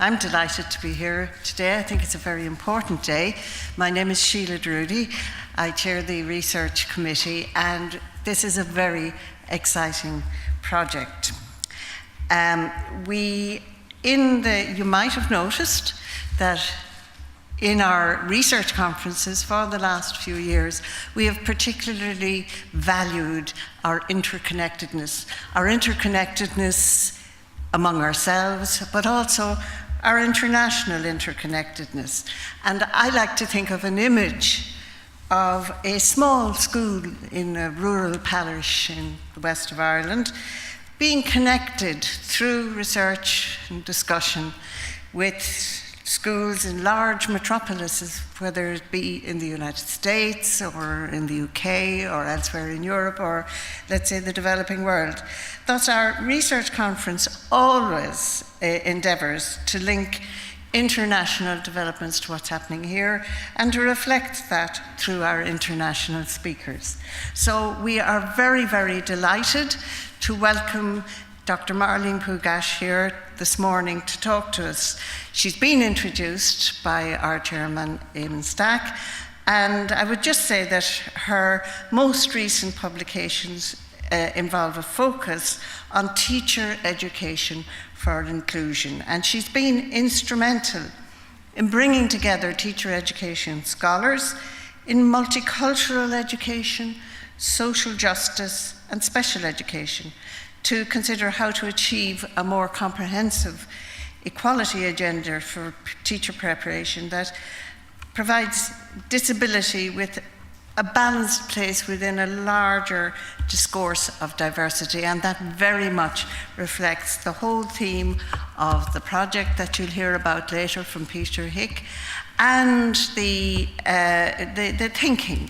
I'm delighted to be here today. I think it's a very important day. My name is Sheila Drudy. I chair the Research Committee, and this is a very exciting project. You might have noticed that in our research conferences for the last few years, we have particularly valued our interconnectedness among ourselves, but also our international interconnectedness. And I like to think of an image of a small school in a rural parish in the west of Ireland being connected through research and discussion with schools in large metropolises, whether it be in the United States or in the UK or elsewhere in Europe or, let's say, the developing world. Thus, our research conference always endeavours to link international developments to what's happening here and to reflect that through our international speakers. So we are very, very delighted to welcome Dr. Marlene Pugash here this morning to talk to us. She's been introduced by our chairman, Eamon Stack, and I would just say that her most recent publications involve a focus on teacher education for inclusion, and she's been instrumental in bringing together teacher education scholars in multicultural education, social justice, and special education to consider how to achieve a more comprehensive equality agenda for teacher preparation that provides disability with a balanced place within a larger discourse of diversity, and that very much reflects the whole theme of the project that you'll hear about later from Peter Hick, and the thinking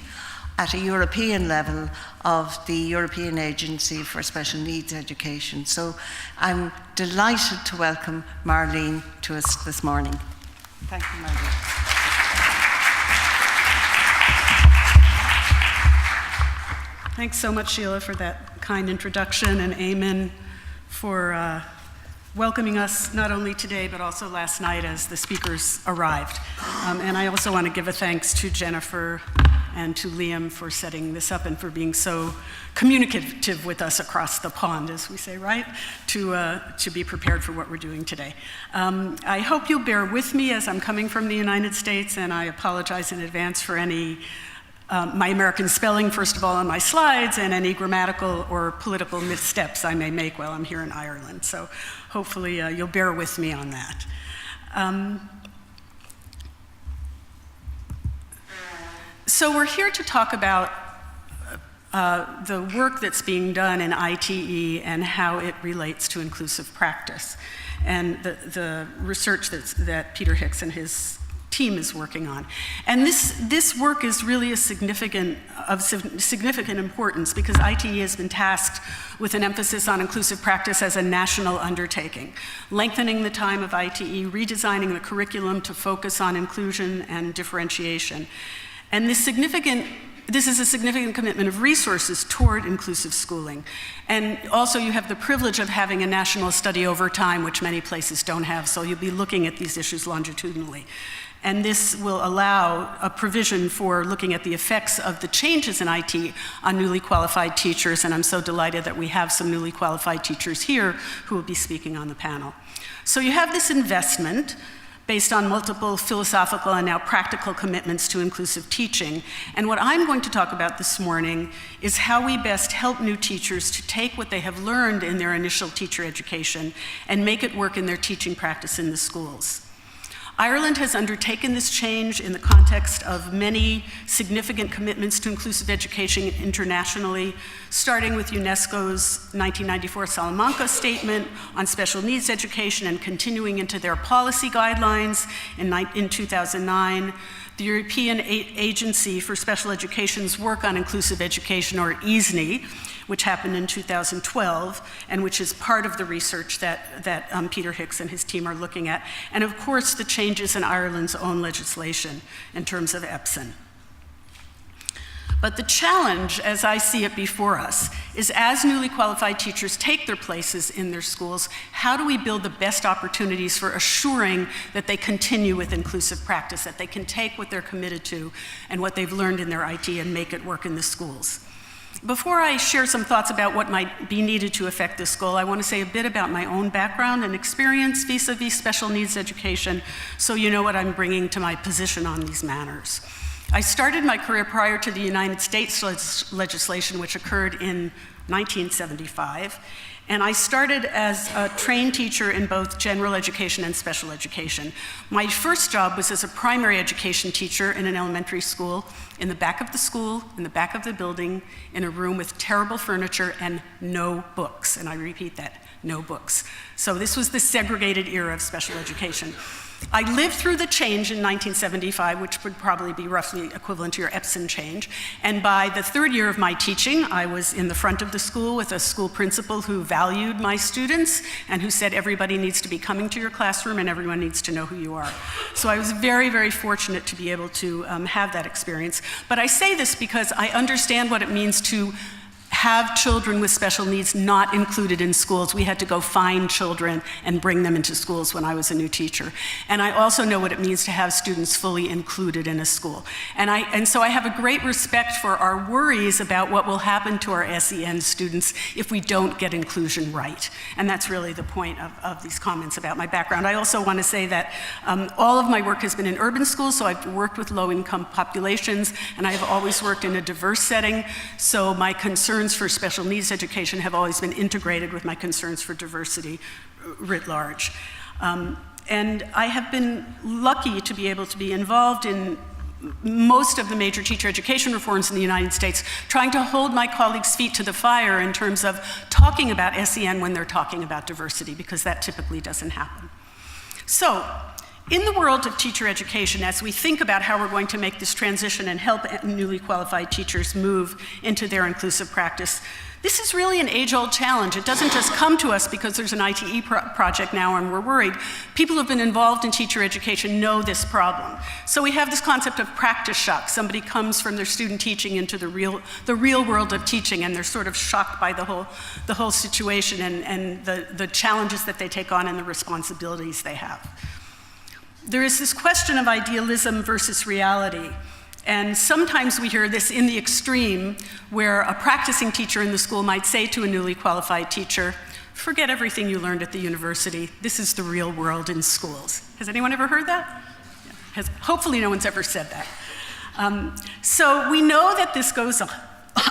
at a European level of the European Agency for Special Needs Education. So I'm delighted to welcome Marlene to us this morning. Thank you, Marlene. Thanks so much, Sheila, for that kind introduction, and Eamon for welcoming us not only today, but also last night as the speakers arrived. And I also want to give a thanks to Jennifer and to Liam for setting this up and for being so communicative with us across the pond, as we say, right? To be prepared for what we're doing today. I hope you'll bear with me as I'm coming from the United States, and I apologize in advance for any my American spelling, first of all, on my slides, and any grammatical or political missteps I may make while I'm here in Ireland. So hopefully you'll bear with me on that. So we're here to talk about the work that's being done in ITE and how it relates to inclusive practice, and the research that Peter Hicks and his team is working on. And this work is really of significant importance because ITE has been tasked with an emphasis on inclusive practice as a national undertaking, lengthening the time of ITE, redesigning the curriculum to focus on inclusion and differentiation. And this is a significant commitment of resources toward inclusive schooling. And also you have the privilege of having a national study over time, which many places don't have, so you'll be looking at these issues longitudinally. And this will allow a provision for looking at the effects of the changes in IT on newly qualified teachers, and I'm so delighted that we have some newly qualified teachers here who will be speaking on the panel. So you have this investment based on multiple philosophical and now practical commitments to inclusive teaching. And what I'm going to talk about this morning is how we best help new teachers to take what they have learned in their initial teacher education and make it work in their teaching practice in the schools. Ireland has undertaken this change in the context of many significant commitments to inclusive education internationally, starting with UNESCO's 1994 Salamanca Statement on Special Needs Education and continuing into their policy guidelines in 2009. The European Agency for Special Education's work on inclusive education, or EASNI, which happened in 2012, and which is part of the research that Peter Hicks and his team are looking at. And of course, the changes in Ireland's own legislation in terms of EPSIN. But the challenge, as I see it before us, is as newly qualified teachers take their places in their schools, how do we build the best opportunities for assuring that they continue with inclusive practice, that they can take what they're committed to and what they've learned in their IT and make it work in the schools? Before I share some thoughts about what might be needed to affect this goal, I want to say a bit about my own background and experience vis-a-vis special needs education, so you know what I'm bringing to my position on these matters. I started my career prior to the United States legislation, which occurred in 1975, and I started as a trained teacher in both general education and special education. My first job was as a primary education teacher in an elementary school, in the back of the school, in the back of the building, in a room with terrible furniture and no books, and I repeat that, no books. So this was the segregated era of special education. I lived through the change in 1975, which would probably be roughly equivalent to your Epson change. And by the third year of my teaching, I was in the front of the school with a school principal who valued my students and who said everybody needs to be coming to your classroom and everyone needs to know who you are. So I was very, very fortunate to be able to have that experience. But I say this because I understand what it means to have children with special needs not included in schools. We had to go find children and bring them into schools when I was a new teacher. And I also know what it means to have students fully included in a school. And so I have a great respect for our worries about what will happen to our SEN students if we don't get inclusion right. And that's really the point of these comments about my background. I also want to say that all of my work has been in urban schools, so I've worked with low-income populations, and I've always worked in a diverse setting, so my concerns for special needs education have always been integrated with my concerns for diversity writ large. And I have been lucky to be able to be involved in most of the major teacher education reforms in the United States, trying to hold my colleagues' feet to the fire in terms of talking about SEN when they're talking about diversity, because that typically doesn't happen. So, in the world of teacher education, as we think about how we're going to make this transition and help newly qualified teachers move into their inclusive practice, this is really an age-old challenge. It doesn't just come to us because there's an ITE project now and we're worried. People who've been involved in teacher education know this problem. So we have this concept of practice shock. Somebody comes from their student teaching into the real world of teaching, and they're sort of shocked by the whole situation and the challenges that they take on and the responsibilities they have. There is this question of idealism versus reality. And sometimes we hear this in the extreme, where a practicing teacher in the school might say to a newly qualified teacher, forget everything you learned at the university. This is the real world in schools. Has anyone ever heard that? Yeah. Hopefully no one's ever said that. So we know that this goes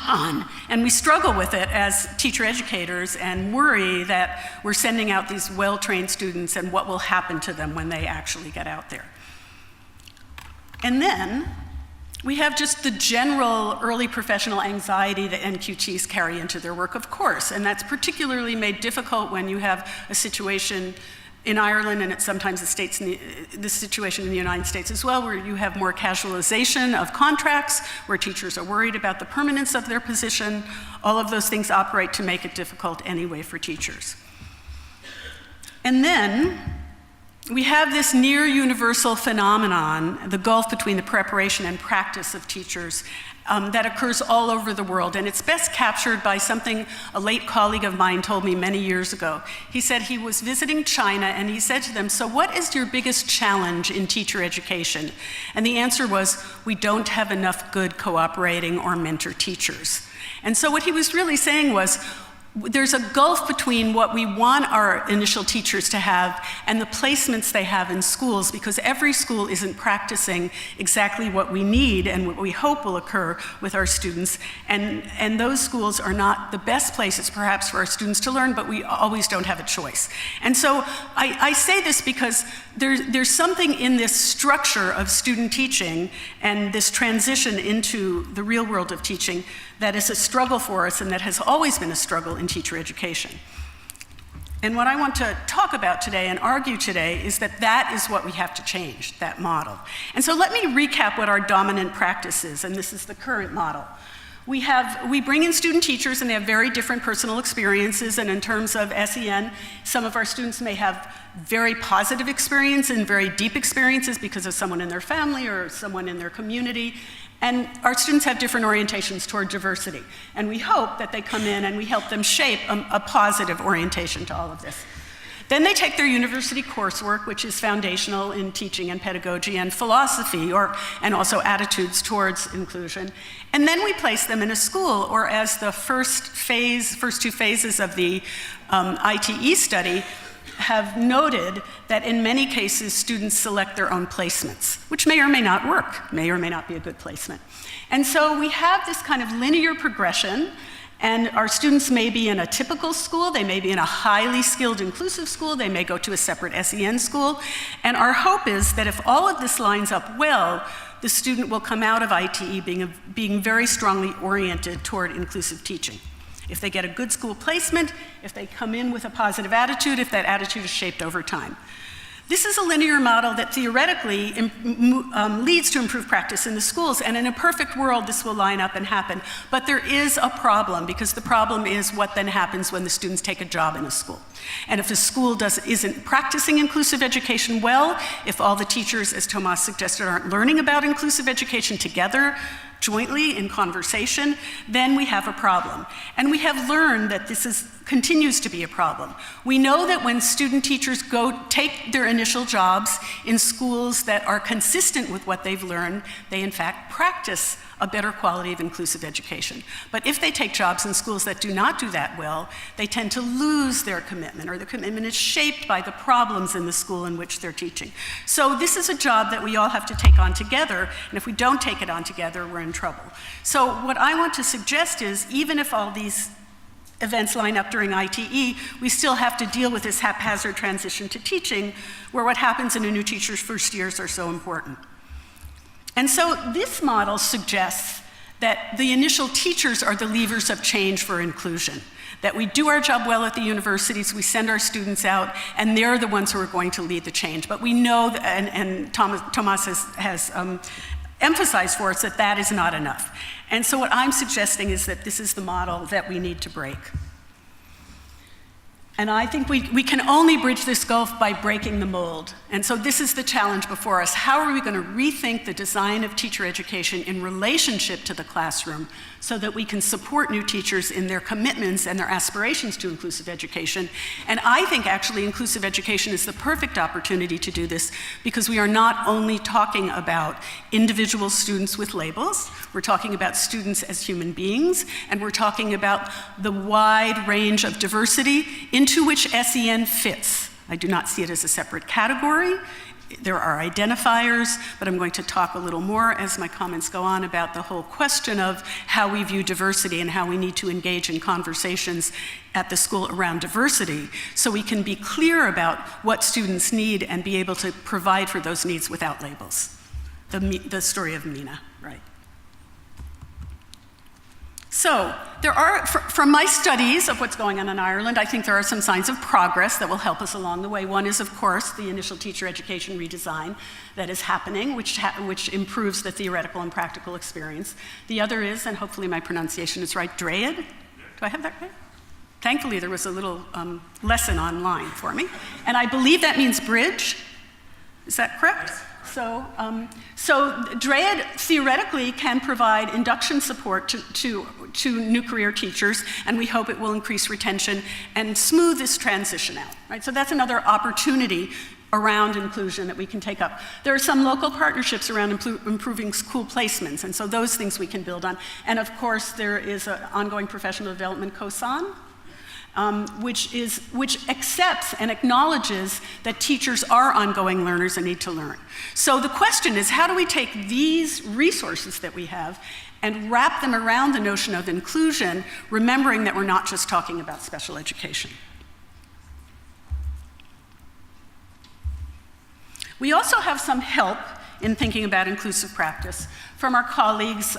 on, and we struggle with it as teacher educators and worry that we're sending out these well-trained students and what will happen to them when they actually get out there. And then we have just the general early professional anxiety that NQTs carry into their work, of course, and that's particularly made difficult when you have a situation in Ireland, and it's sometimes the situation in the United States as well, where you have more casualization of contracts, where teachers are worried about the permanence of their position. All of those things operate to make it difficult anyway for teachers. And then we have this near universal phenomenon, the gulf between the preparation and practice of teachers, that occurs all over the world. And it's best captured by something a late colleague of mine told me many years ago. He said he was visiting China and he said to them, so what is your biggest challenge in teacher education? And the answer was, we don't have enough good cooperating or mentor teachers. And so what he was really saying was, there's a gulf between what we want our initial teachers to have and the placements they have in schools, because every school isn't practicing exactly what we need and what we hope will occur with our students. And those schools are not the best places perhaps for our students to learn, but we always don't have a choice. And so I say this because there's something in this structure of student teaching and this transition into the real world of teaching that is a struggle for us and that has always been a struggle in teacher education. And what I want to talk about today and argue today is that that is what we have to change, that model. And so let me recap what our dominant practice is, and this is the current model. We bring in student teachers, and they have very different personal experiences, and in terms of SEN, some of our students may have very positive experience and very deep experiences because of someone in their family or someone in their community, and our students have different orientations toward diversity, and we hope that they come in and we help them shape a positive orientation to all of this. Then they take their university coursework, which is foundational in teaching and pedagogy and philosophy, and also attitudes towards inclusion. And then we place them in a school, or as the first two phases of the ITE study have noted, that in many cases students select their own placements, which may or may not work, may or may not be a good placement. And so we have this kind of linear progression. And our students may be in a typical school, they may be in a highly skilled inclusive school, they may go to a separate SEN school. And our hope is that if all of this lines up well, the student will come out of ITE being very strongly oriented toward inclusive teaching. If they get a good school placement, if they come in with a positive attitude, if that attitude is shaped over time. This is a linear model that theoretically leads to improved practice in the schools, and in a perfect world, this will line up and happen. But there is a problem, because the problem is what then happens when the students take a job in a school. And if the school isn't practicing inclusive education well, if all the teachers, as Tomas suggested, aren't learning about inclusive education together, jointly in conversation, then we have a problem. And we have learned that this continues to be a problem. We know that when student teachers take their initial jobs in schools that are consistent with what they've learned, they in fact practice a better quality of inclusive education. But if they take jobs in schools that do not do that well, they tend to lose their commitment, or the commitment is shaped by the problems in the school in which they're teaching. So this is a job that we all have to take on together, and if we don't take it on together, we're in trouble. So what I want to suggest is, even if all these events line up during ITE, we still have to deal with this haphazard transition to teaching, where what happens in a new teacher's first years are so important. And so this model suggests that the initial teachers are the levers of change for inclusion, that we do our job well at the universities, we send our students out, and they're the ones who are going to lead the change. But we know, and Tomas has emphasized for us, that that is not enough. And so what I'm suggesting is that this is the model that we need to break. And I think we can only bridge this gulf by breaking the mold. And so this is the challenge before us. How are we going to rethink the design of teacher education in relationship to the classroom so that we can support new teachers in their commitments and their aspirations to inclusive education? And I think actually inclusive education is the perfect opportunity to do this, because we are not only talking about individual students with labels, we're talking about students as human beings, and we're talking about the wide range of diversity into which SEN fits. I do not see it as a separate category. There are identifiers, but I'm going to talk a little more as my comments go on about the whole question of how we view diversity and how we need to engage in conversations at the school around diversity, so we can be clear about what students need and be able to provide for those needs without labels. The story of Mina, right? So, there are, from my studies of what's going on in Ireland, I think there are some signs of progress that will help us along the way. One is, of course, the initial teacher education redesign that is happening, which improves the theoretical and practical experience. The other is, and hopefully my pronunciation is right, DREAD? Do I have that right? Thankfully, there was a little lesson online for me. And I believe that means bridge. Is that correct? Yes. So DREAD theoretically can provide induction support to new career teachers, and we hope it will increase retention and smooth this transition out, right? So that's another opportunity around inclusion that we can take up. There are some local partnerships around improving school placements, and so those things we can build on. And of course, there is an ongoing professional development COSAN, which accepts and acknowledges that teachers are ongoing learners and need to learn. So the question is, how do we take these resources that we have and wrap them around the notion of inclusion, remembering that we're not just talking about special education? We also have some help in thinking about inclusive practice from our colleagues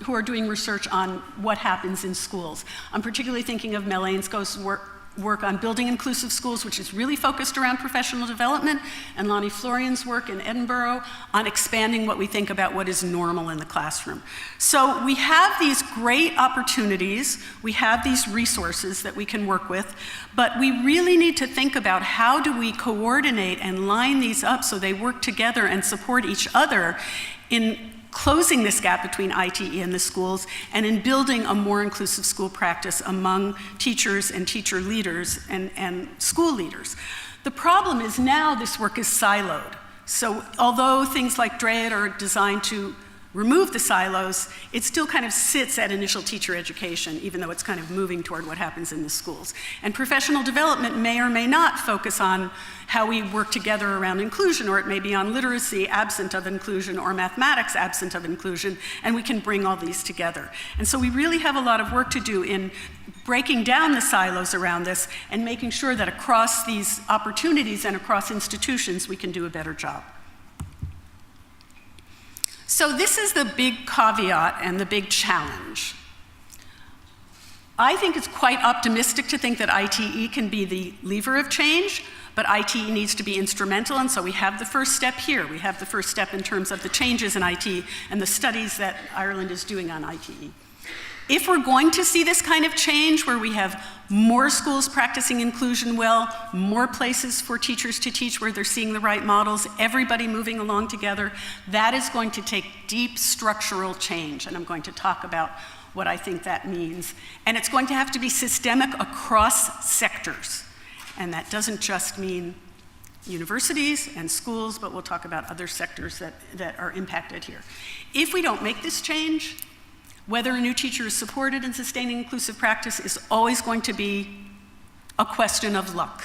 who are doing research on what happens in schools. I'm particularly thinking of Mel Ainsco's work work on building inclusive schools, which is really focused around professional development, and Lonnie Florian's work in Edinburgh on expanding what we think about what is normal in the classroom. So we have these great opportunities, we have these resources that we can work with, but we really need to think about how do we coordinate and line these up so they work together and support each other in closing this gap between ITE and the schools, and in building a more inclusive school practice among teachers and teacher leaders and school leaders. The problem is now this work is siloed. So although things like DREAD are designed to remove the silos, it still kind of sits at initial teacher education, even though it's kind of moving toward what happens in the schools. And professional development may or may not focus on how we work together around inclusion, or it may be on literacy absent of inclusion, or mathematics absent of inclusion, and we can bring all these together. And so we really have a lot of work to do in breaking down the silos around this and making sure that across these opportunities and across institutions, we can do a better job. So this is the big caveat and the big challenge. I think it's quite optimistic to think that ITE can be the lever of change, but ITE needs to be instrumental, and so we have the first step here. We have the first step in terms of the changes in ITE and the studies that Ireland is doing on ITE. If we're going to see this kind of change where we have more schools practicing inclusion well, more places for teachers to teach where they're seeing the right models, everybody moving along together, that is going to take deep structural change, and I'm going to talk about what I think that means. And it's going to have to be systemic across sectors, and that doesn't just mean universities and schools, but we'll talk about other sectors that are impacted here. If we don't make this change, whether a new teacher is supported in sustaining inclusive practice is always going to be a question of luck.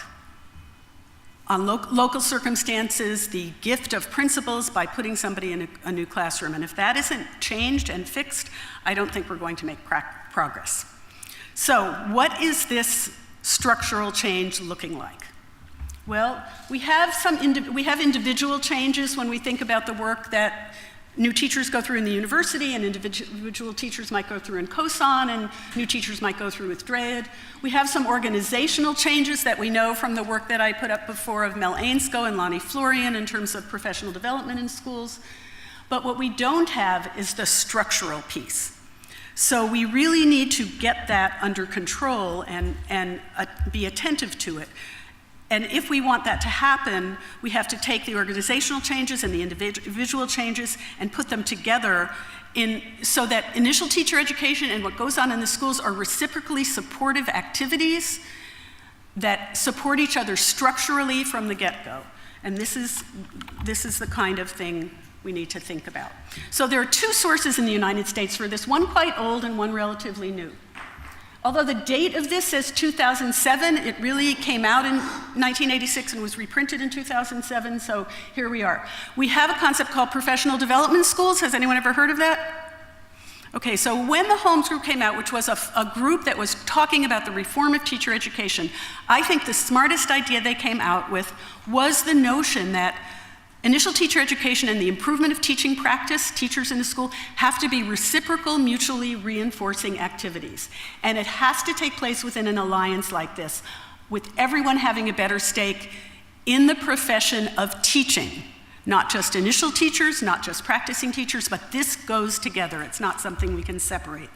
On local circumstances, the gift of principles by putting somebody in a new classroom. And if that isn't changed and fixed, I don't think we're going to make progress. So what is this structural change looking like? Well, we have individual changes when we think about the work that new teachers go through in the university, and individual teachers might go through in COSON, and new teachers might go through with DREAD. We have some organizational changes that we know from the work that I put up before of Mel Ainsko and Lonnie Florian in terms of professional development in schools. But what we don't have is the structural piece. So we really need to get that under control and be attentive to it. And if we want that to happen, we have to take the organizational changes and the individual changes and put them together so that initial teacher education and what goes on in the schools are reciprocally supportive activities that support each other structurally from the get-go. And this is the kind of thing we need to think about. So there are two sources in the United States for this, one quite old and one relatively new. Although the date of this says 2007, it really came out in 1986 and was reprinted in 2007, so here we are. We have a concept called professional development schools. Has anyone ever heard of that? Okay, so when the Holmes Group came out, which was a group that was talking about the reform of teacher education, I think the smartest idea they came out with was the notion that initial teacher education and the improvement of teaching practice, teachers in the school, have to be reciprocal, mutually reinforcing activities. And it has to take place within an alliance like this, with everyone having a better stake in the profession of teaching. Not just initial teachers, not just practicing teachers, but this goes together. It's not something we can separate.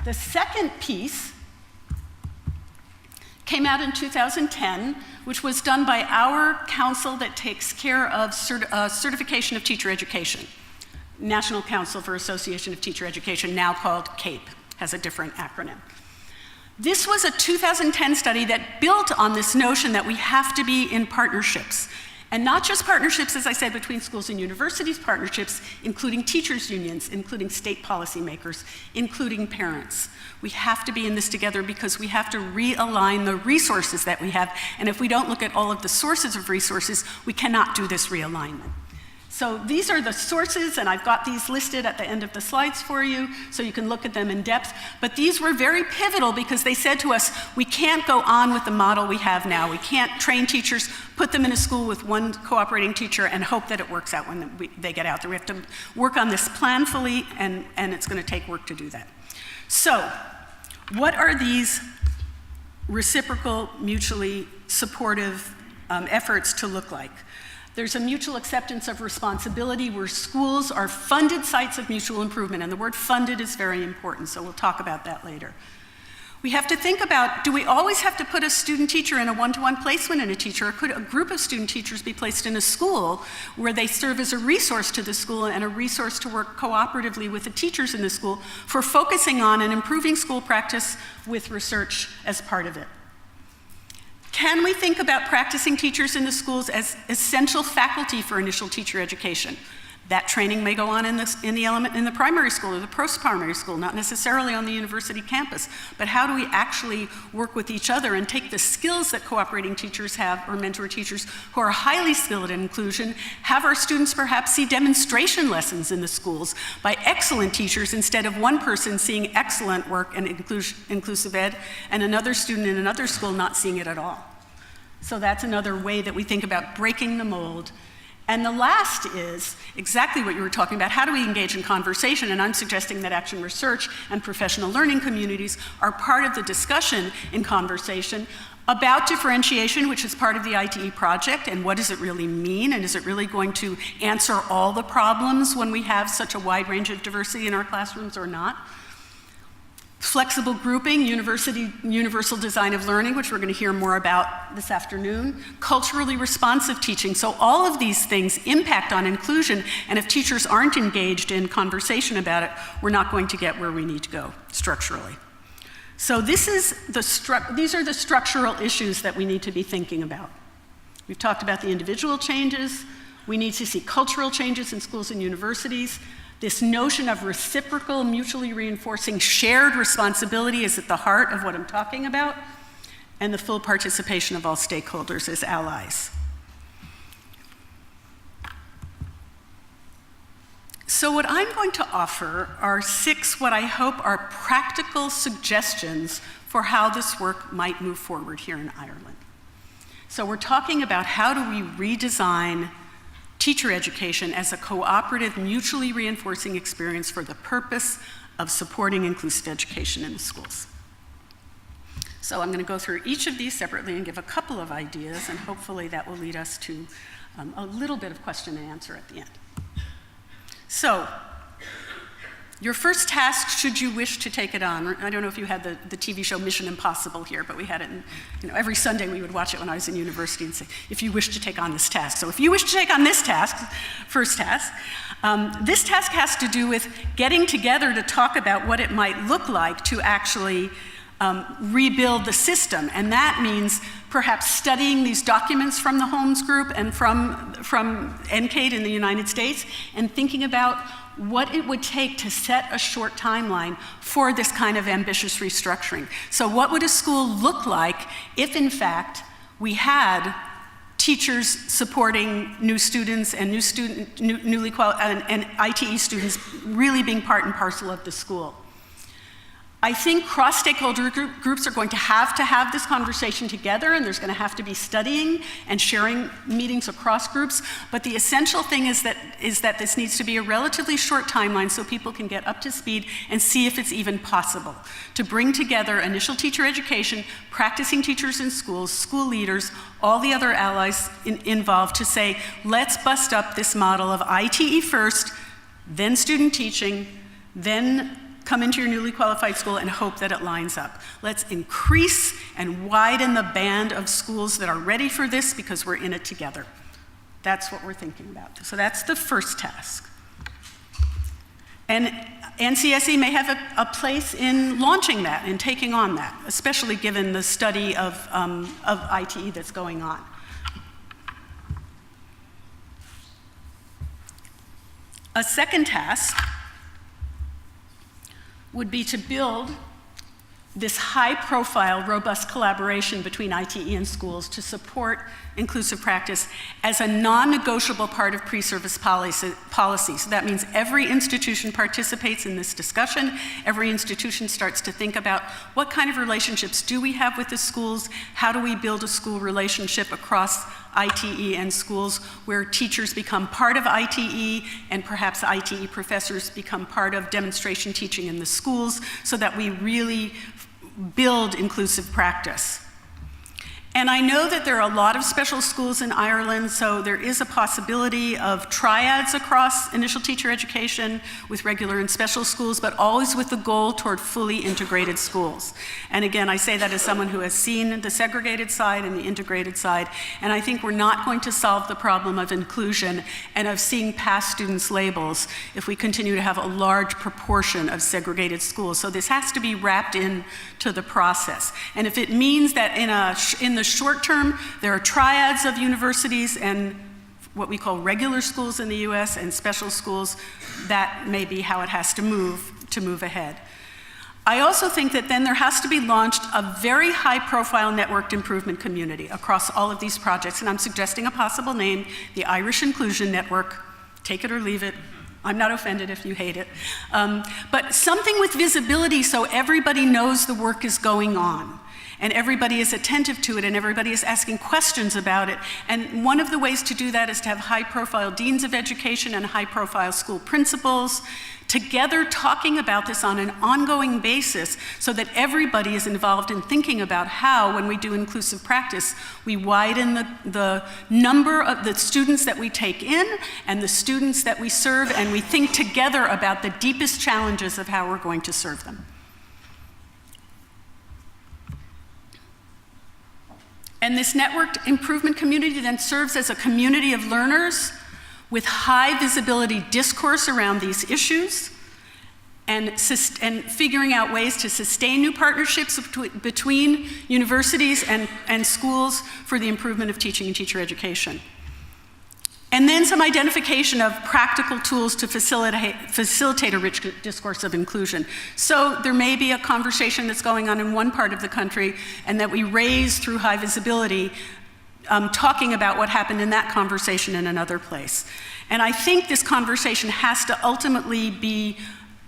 The second piece came out in 2010, which was done by our council that takes care of certification of teacher education. National Council for Association of Teacher Education, now called CAPE, has a different acronym. This was a 2010 study that built on this notion that we have to be in partnerships. And not just partnerships, as I said, between schools and universities, partnerships including teachers' unions, including state policymakers, including parents. We have to be in this together because we have to realign the resources that we have. And if we don't look at all of the sources of resources, we cannot do this realignment. So these are the sources, and I've got these listed at the end of the slides for you, so you can look at them in depth. But these were very pivotal because they said to us, we can't go on with the model we have now. We can't train teachers, put them in a school with one cooperating teacher, and hope that it works out when they get out there. We have to work on this planfully, and it's going to take work to do that. So, what are these reciprocal, mutually supportive efforts to look like. There's a mutual acceptance of responsibility where schools are funded sites of mutual improvement, and the word funded is very important, so we'll talk about that later. We have to think about, do we always have to put a student teacher in a one-to-one placement in a teacher, or could a group of student teachers be placed in a school where they serve as a resource to the school and a resource to work cooperatively with the teachers in the school for focusing on and improving school practice with research as part of it? Can we think about practicing teachers in the schools as essential faculty for initial teacher education? That training may go on in the primary school or the post-primary school, not necessarily on the university campus. But how do we actually work with each other and take the skills that cooperating teachers have, or mentor teachers who are highly skilled in inclusion, have our students perhaps see demonstration lessons in the schools by excellent teachers instead of one person seeing excellent work in inclusive ed and another student in another school not seeing it at all. So that's another way that we think about breaking the mold. And the last is exactly what you were talking about. How do we engage in conversation? And I'm suggesting that action research and professional learning communities are part of the discussion in conversation about differentiation, which is part of the ITE project, and what does it really mean? And is it really going to answer all the problems when we have such a wide range of diversity in our classrooms or not? Flexible grouping, universal design of learning, which we're going to hear more about this afternoon. Culturally responsive teaching. So all of these things impact on inclusion, and if teachers aren't engaged in conversation about it, we're not going to get where we need to go structurally. So these are the structural issues that we need to be thinking about. We've talked about the individual changes. We need to see cultural changes in schools and universities. This notion of reciprocal, mutually reinforcing, shared responsibility is at the heart of what I'm talking about, and the full participation of all stakeholders as allies. So what I'm going to offer are 6 what I hope are practical suggestions for how this work might move forward here in Ireland. So we're talking about how do we redesign teacher education as a cooperative, mutually reinforcing experience for the purpose of supporting inclusive education in the schools. So I'm going to go through each of these separately and give a couple of ideas, and hopefully that will lead us to a little bit of question and answer at the end. So, your first task, should you wish to take it on, I don't know if you had the TV show Mission Impossible here, but we had it in, every Sunday we would watch it when I was in university and say, if you wish to take on this task. So if you wish to take on this task, first task, this task has to do with getting together to talk about what it might look like to actually rebuild the system. And that means perhaps studying these documents from the Holmes Group and from NCAID in the United States and thinking about what it would take to set a short timeline for this kind of ambitious restructuring. So what would a school look like if, in fact, we had teachers supporting new students and newly qualified and ITE students really being part and parcel of the school? I think cross-stakeholder groups are going to have this conversation together, and there's going to have to be studying and sharing meetings across groups. But the essential thing is that this needs to be a relatively short timeline so people can get up to speed and see if it's even possible to bring together initial teacher education, practicing teachers in schools, school leaders, all the other allies involved to say, let's bust up this model of ITE first, then student teaching, then come into your newly qualified school and hope that it lines up. Let's increase and widen the band of schools that are ready for this because we're in it together. That's what we're thinking about. So that's the first task. And NCSE may have a place in launching that and taking on that, especially given the study of ITE that's going on. A second task would be to build this high-profile, robust collaboration between ITE and schools to support inclusive practice as a non-negotiable part of pre-service policy. So that means every institution participates in this discussion. Every institution starts to think about what kind of relationships do we have with the schools? How do we build a school relationship across ITE and schools where teachers become part of ITE and perhaps ITE professors become part of demonstration teaching in the schools so that we really build inclusive practice. And I know that there are a lot of special schools in Ireland, so there is a possibility of triads across initial teacher education with regular and special schools, but always with the goal toward fully integrated schools. And again, I say that as someone who has seen the segregated side and the integrated side, and I think we're not going to solve the problem of inclusion and of seeing past students' labels if we continue to have a large proportion of segregated schools. So this has to be wrapped into the process. And if it means that in the short term, there are triads of universities and what we call regular schools in the US and special schools, that may be how it has to move ahead. I also think that then there has to be launched a very high-profile networked improvement community across all of these projects, and I'm suggesting a possible name, the Irish Inclusion Network. Take it or leave it. I'm not offended if you hate it. But something with visibility so everybody knows the work is going on. And everybody is attentive to it, and everybody is asking questions about it. And one of the ways to do that is to have high-profile deans of education and high-profile school principals together talking about this on an ongoing basis so that everybody is involved in thinking about how, when we do inclusive practice, we widen the number of the students that we take in and the students that we serve, and we think together about the deepest challenges of how we're going to serve them. And this networked improvement community then serves as a community of learners with high visibility discourse around these issues and figuring out ways to sustain new partnerships between universities and schools for the improvement of teaching and teacher education. And then some identification of practical tools to facilitate a rich discourse of inclusion. So there may be a conversation that's going on in one part of the country and that we raise through high visibility, talking about what happened in that conversation in another place. And I think this conversation has to ultimately be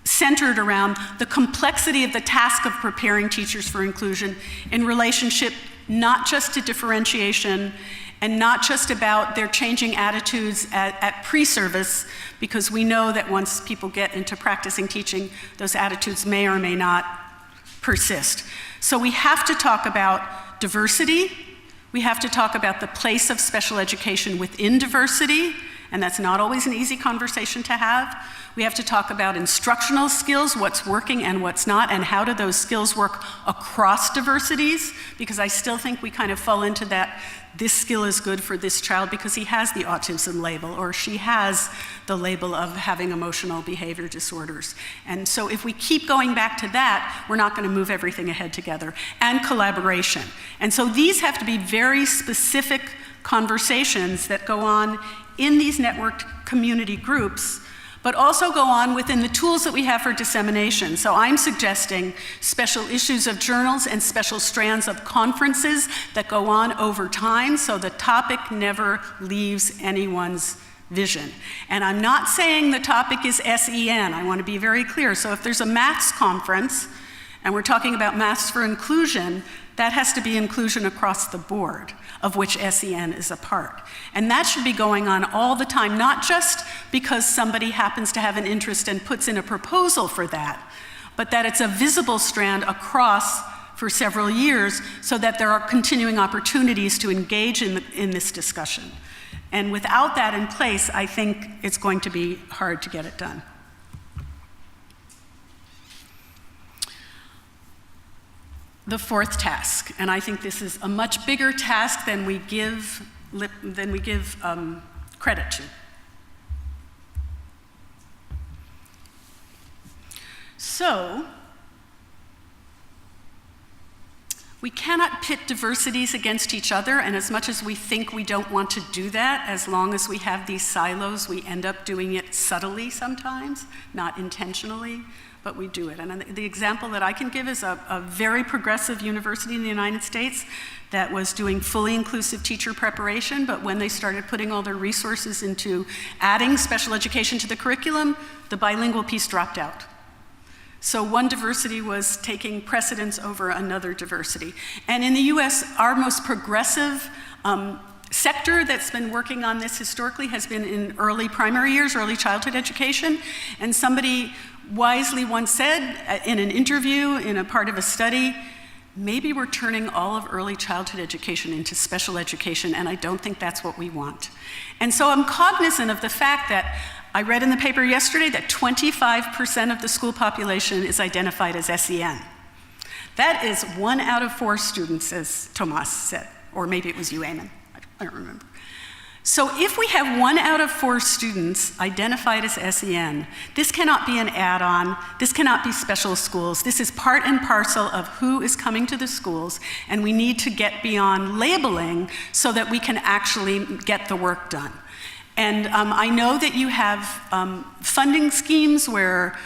centered around the complexity of the task of preparing teachers for inclusion in relationship not just to differentiation and not just about their changing attitudes at pre-service, because we know that once people get into practicing teaching, those attitudes may or may not persist. So we have to talk about diversity. We have to talk about the place of special education within diversity, and that's not always an easy conversation to have. We have to talk about instructional skills, what's working and what's not, and how do those skills work across diversities, because I still think we kind of fall into that, this skill is good for this child because he has the autism label or she has the label of having emotional behavior disorders. And so if we keep going back to that, we're not going to move everything ahead together. And collaboration. And so these have to be very specific conversations that go on in these networked community groups, but also go on within the tools that we have for dissemination. So I'm suggesting special issues of journals and special strands of conferences that go on over time so the topic never leaves anyone's vision. And I'm not saying the topic is SEN, I want to be very clear. So if there's a maths conference and we're talking about maths for inclusion, that has to be inclusion across the board, of which SEN is a part. And that should be going on all the time, not just because somebody happens to have an interest and puts in a proposal for that, but that it's a visible strand across for several years so that there are continuing opportunities to engage in this discussion. And without that in place, I think it's going to be hard to get it done. The fourth task, and I think this is a much bigger task than we give credit to. So, we cannot pit diversities against each other, and as much as we think we don't want to do that, as long as we have these silos, we end up doing it subtly sometimes, not intentionally, but we do it. And the example that I can give is a very progressive university in the United States that was doing fully inclusive teacher preparation, but when they started putting all their resources into adding special education to the curriculum, the bilingual piece dropped out. So one diversity was taking precedence over another diversity. And in the US, our most progressive sector that's been working on this historically has been in early primary years, early childhood education. And somebody wisely once said in an interview in a part of a study, maybe we're turning all of early childhood education into special education, and I don't think that's what we want. And so I'm cognizant of the fact that I read in the paper yesterday that 25% of the school population is identified as SEN. That is 1 out of 4 students, as Tomas said, or maybe it was you, Eamon, I don't remember. So if we have 1 out of 4 students identified as SEN, this cannot be an add-on, this cannot be special schools, this is part and parcel of who is coming to the schools, and we need to get beyond labeling so that we can actually get the work done. And I know that you have funding schemes where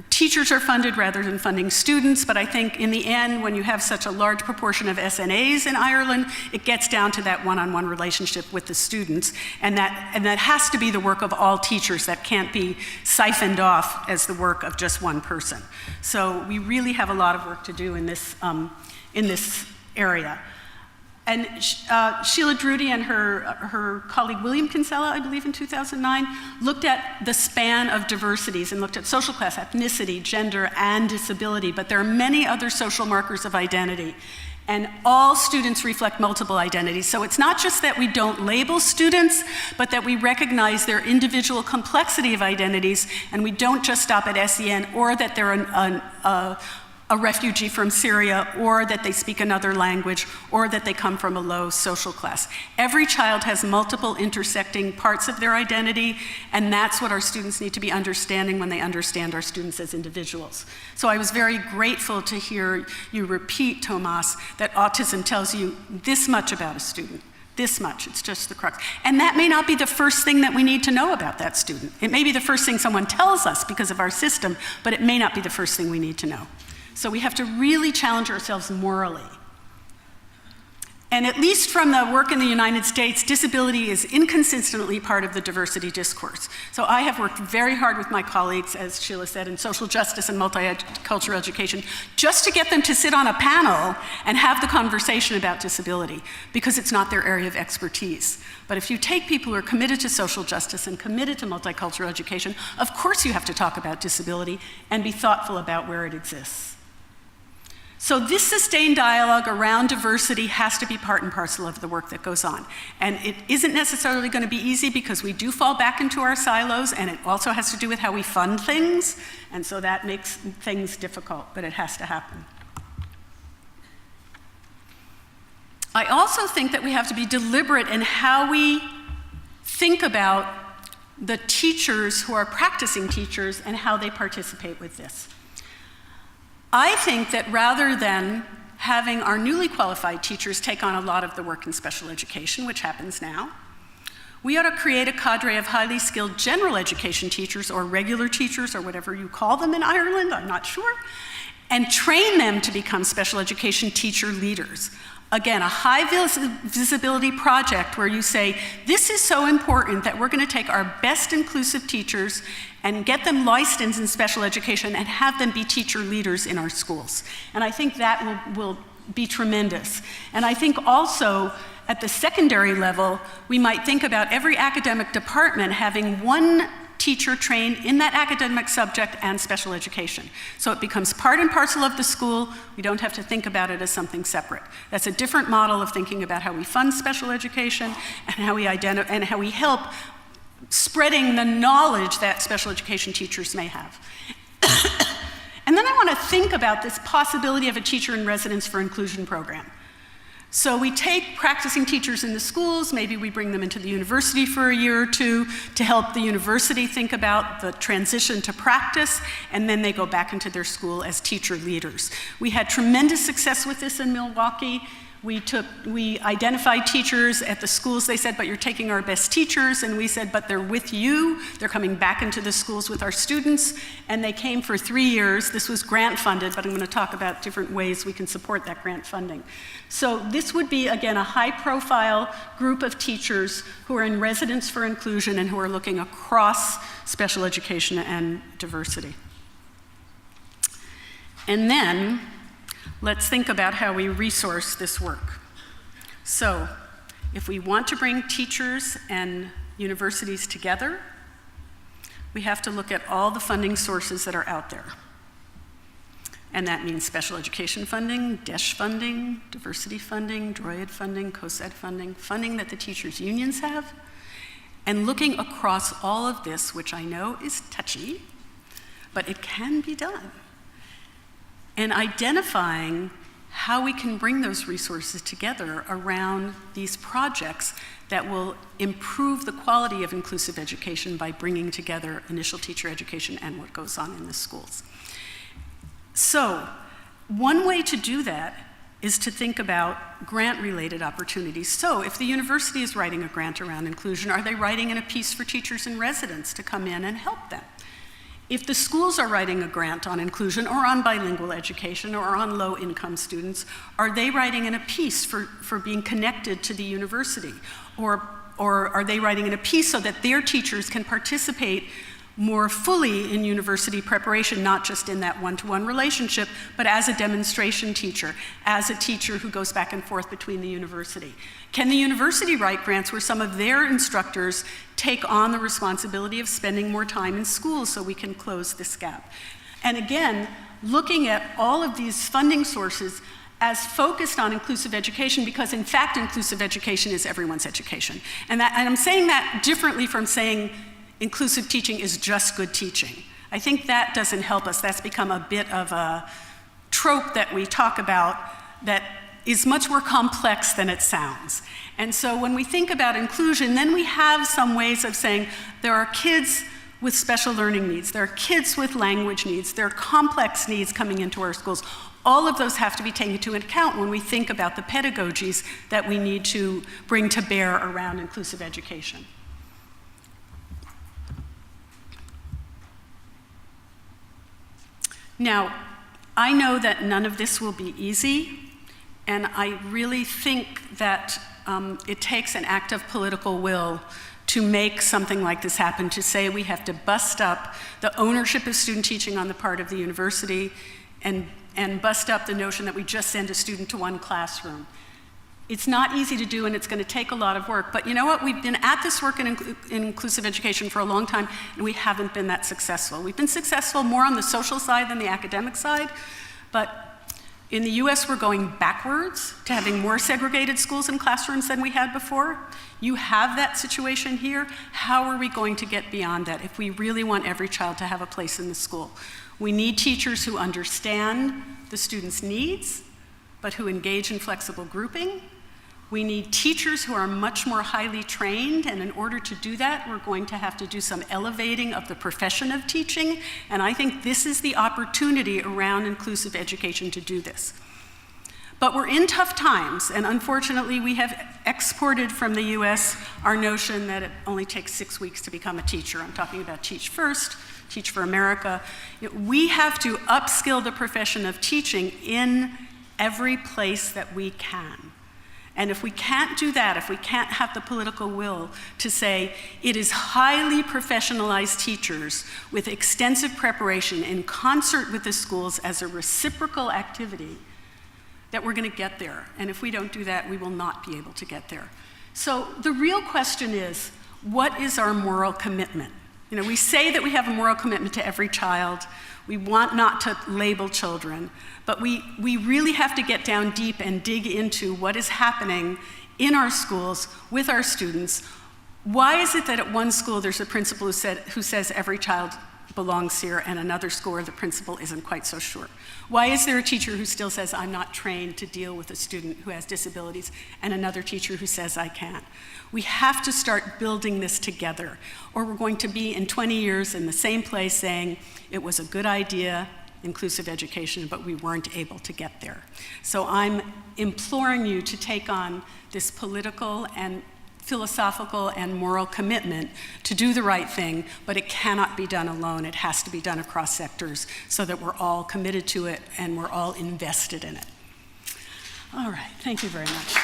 teachers are funded rather than funding students, but I think in the end, when you have such a large proportion of SNAs in Ireland, it gets down to that one-on-one relationship with the students, and that has to be the work of all teachers. That can't be siphoned off as the work of just one person. So we really have a lot of work to do in this area. And Sheila Drudy and her colleague William Kinsella, I believe in 2009, looked at the span of diversities and looked at social class, ethnicity, gender, and disability, but there are many other social markers of identity. And all students reflect multiple identities. So it's not just that we don't label students, but that we recognize their individual complexity of identities, and we don't just stop at SEN, or that they're a refugee from Syria, or that they speak another language, or that they come from a low social class. Every child has multiple intersecting parts of their identity, and that's what our students need to be understanding when they understand our students as individuals. So I was very grateful to hear you repeat, Tomas, that autism tells you this much about a student. This much, it's just the crux. And that may not be the first thing that we need to know about that student. It may be the first thing someone tells us because of our system, but it may not be the first thing we need to know. So we have to really challenge ourselves morally. And at least from the work in the United States, disability is inconsistently part of the diversity discourse. So I have worked very hard with my colleagues, as Sheila said, in social justice and multicultural education, just to get them to sit on a panel and have the conversation about disability, because it's not their area of expertise. But if you take people who are committed to social justice and committed to multicultural education, of course you have to talk about disability and be thoughtful about where it exists. So this sustained dialogue around diversity has to be part and parcel of the work that goes on. And it isn't necessarily going to be easy because we do fall back into our silos, and it also has to do with how we fund things, and so that makes things difficult, but it has to happen. I also think that we have to be deliberate in how we think about the teachers who are practicing teachers and how they participate with this. I think that rather than having our newly qualified teachers take on a lot of the work in special education, which happens now, we ought to create a cadre of highly skilled general education teachers, or regular teachers, or whatever you call them in Ireland, I'm not sure, and train them to become special education teacher leaders. Again, a high visibility project where you say, this is so important that we're going to take our best inclusive teachers and get them licensed in special education and have them be teacher leaders in our schools. And I think that will be tremendous. And I think also at the secondary level, we might think about every academic department having one teacher trained in that academic subject and special education. So it becomes part and parcel of the school. We don't have to think about it as something separate. That's a different model of thinking about how we fund special education and how we help spreading the knowledge that special education teachers may have. And then I want to think about this possibility of a teacher in residence for inclusion program. So we take practicing teachers in the schools, maybe we bring them into the university for a year or two to help the university think about the transition to practice, and then they go back into their school as teacher leaders. We had tremendous success with this in Milwaukee. We identified teachers at the schools. They said, but you're taking our best teachers. And we said, but they're with you. They're coming back into the schools with our students. And they came for 3 years. This was grant funded, but I'm going to talk about different ways we can support that grant funding. So this would be, again, a high profile group of teachers who are in residence for inclusion and who are looking across special education and diversity. And then, let's think about how we resource this work. So, if we want to bring teachers and universities together, we have to look at all the funding sources that are out there. And that means special education funding, DESH funding, diversity funding, DROID funding, COSED funding, funding that the teachers' unions have. And looking across all of this, which I know is touchy, but it can be done. And identifying how we can bring those resources together around these projects that will improve the quality of inclusive education by bringing together initial teacher education and what goes on in the schools. So, one way to do that is to think about grant-related opportunities. So, if the university is writing a grant around inclusion, are they writing in a piece for teachers in residence to come in and help them? If the schools are writing a grant on inclusion or on bilingual education or on low-income students, are they writing in a piece for being connected to the university? Or are they writing in a piece so that their teachers can participate more fully in university preparation, not just in that one-to-one relationship, but as a demonstration teacher, as a teacher who goes back and forth between the university? Can the university write grants where some of their instructors take on the responsibility of spending more time in school so we can close this gap? And again, looking at all of these funding sources as focused on inclusive education, because in fact, inclusive education is everyone's education. And I'm saying that differently from saying inclusive teaching is just good teaching. I think that doesn't help us. That's become a bit of a trope that we talk about that is much more complex than it sounds. And so when we think about inclusion, then we have some ways of saying there are kids with special learning needs, there are kids with language needs, there are complex needs coming into our schools. All of those have to be taken into account when we think about the pedagogies that we need to bring to bear around inclusive education. Now, I know that none of this will be easy, and I really think that it takes an act of political will to make something like this happen, to say we have to bust up the ownership of student teaching on the part of the university and bust up the notion that we just send a student to one classroom. It's not easy to do, and it's going to take a lot of work. But you know what? We've been at this work in inclusive education for a long time, and we haven't been that successful. We've been successful more on the social side than the academic side, but in the US, we're going backwards to having more segregated schools and classrooms than we had before. You have that situation here. How are we going to get beyond that if we really want every child to have a place in the school? We need teachers who understand the students' needs, but who engage in flexible grouping. We need teachers who are much more highly trained, and in order to do that, we're going to have to do some elevating of the profession of teaching, and I think this is the opportunity around inclusive education to do this. But we're in tough times, and unfortunately, we have exported from the US our notion that it only takes 6 weeks to become a teacher. I'm talking about Teach First, Teach for America. We have to upskill the profession of teaching in every place that we can. And if we can't do that, if we can't have the political will to say it is highly professionalized teachers with extensive preparation in concert with the schools as a reciprocal activity, that we're going to get there. And if we don't do that, we will not be able to get there. So the real question is, what is our moral commitment? You know, we say that we have a moral commitment to every child. We want not to label children, but we really have to get down deep and dig into what is happening in our schools with our students. Why is it that at one school there's a principal who says every child belongs here, and another school where the principal isn't quite so sure? Why is there a teacher who still says, I'm not trained to deal with a student who has disabilities, and another teacher who says, I can? We have to start building this together, or we're going to be in 20 years in the same place saying, it was a good idea, inclusive education, but we weren't able to get there. So I'm imploring you to take on this political and philosophical and moral commitment to do the right thing, but it cannot be done alone. It has to be done across sectors so that we're all committed to it and we're all invested in it. All right, thank you very much.